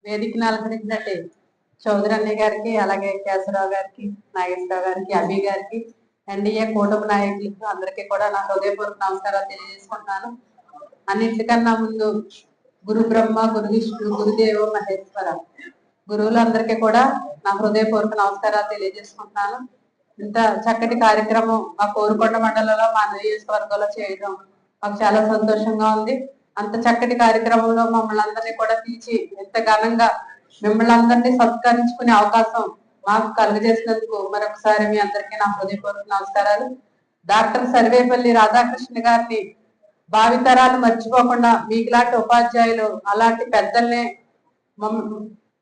వేదికను అలంకరించినట్టు చౌదరి అన్నయ్య గారికి, అలాగే కేశవరావు గారికి, నాగేశ్వరరావు గారికి, అభి గారికి, ఎన్డీఏ కూటమి నాయకులకు అందరికీ కూడా నా హృదయపూర్వక నమస్కారాలు తెలియజేసుకుంటున్నాను. అన్నింటికన్నా ముందు గురు బ్రహ్మ, గురు విష్ణు, గురుదేవ మహేశ్వర గురువులందరికీ కూడా నా హృదయపూర్వక నమస్కారాలు తెలియజేసుకుంటున్నాను. ఇంత చక్కటి కార్యక్రమం మా కోరుకొండ మండలంలో మా నియోజకవర్గంలో చేయడం మాకు చాలా సంతోషంగా ఉంది. అంత చక్కటి కార్యక్రమంలో మమ్మల్ని అందరినీ కూడా పిలిచి ఎంత ఘనంగా మిమ్మల్ని అందరినీ సత్కరించుకునే అవకాశం మాకు కలుగజేసినందుకు మరొకసారి మీ అందరికీ నా హృదయపూర్వక నమస్కారాలు. డాక్టర్ సర్వేపల్లి రాధాకృష్ణ గారిని భావితరాలు మర్చిపోకుండా మీకులాంటి ఉపాధ్యాయులు అలాంటి పెద్దల్ని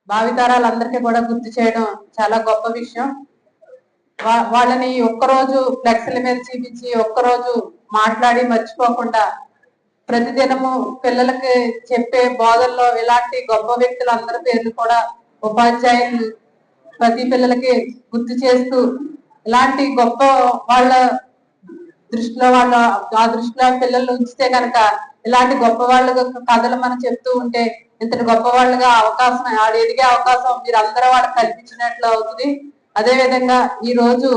భావితరాలందరికీ కూడా గుర్తు చేయడం చాలా గొప్ప విషయం. వాళ్ళని ఒక్కరోజు ఫ్లెక్స్ల మీద చూపించి ఒక్కరోజు మాట్లాడి మర్చిపోకుండా ప్రతిదినము పిల్లలకి చెప్పే బోధనలో ఇలాంటి గొప్ప వ్యక్తులు అందరి పేర్లు కూడా ఉపాధ్యాయులు ప్రతి పిల్లలకి గుర్తు చేస్తూ ఇలాంటి గొప్ప వాళ్ళ దృష్టిలో ఆ దృష్టిలో పిల్లలు ఉంచితే కనుక ఇలాంటి గొప్ప వాళ్ళ కథలు మనం చెప్తూ ఉంటే ఇంతటి గొప్ప వాళ్ళుగా అవకాశం ఎదిగే అవకాశం మీరు అందరూ వాళ్ళకి కల్పించినట్లు అవుతుంది. అదే విధంగా ఈ రోజు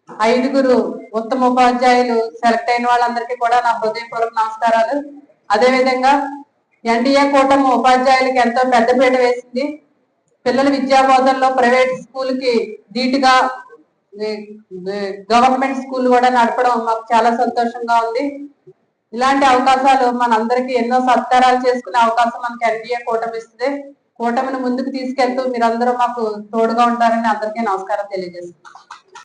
5 ఉత్తమ ఉపాధ్యాయులు సెలెక్ట్ అయిన వాళ్ళందరికీ కూడా నా హృదయపూర్వక నమస్కారాలు. అదే విధంగా ఎన్డీఏ కూటమి ఉపాధ్యాయులకి ఎంతో పెద్దపీట వేసింది. పిల్లల విద్యా బోధనలో ప్రైవేట్ స్కూల్ కి ధీటుగా గవర్నమెంట్ స్కూల్ కూడా నడపడం మాకు చాలా సంతోషంగా ఉంది. ఇలాంటి అవకాశాలు మనందరికీ ఎన్నో సత్కారాలు చేసుకునే అవకాశం మనకి ఎన్డీఏ కూటమి ఇస్తుంది. కూటమిని ముందుకు తీసుకెళ్తూ మీరందరూ మాకు తోడుగా ఉంటారని అందరికీ నమస్కారం తెలియజేస్తున్నాను.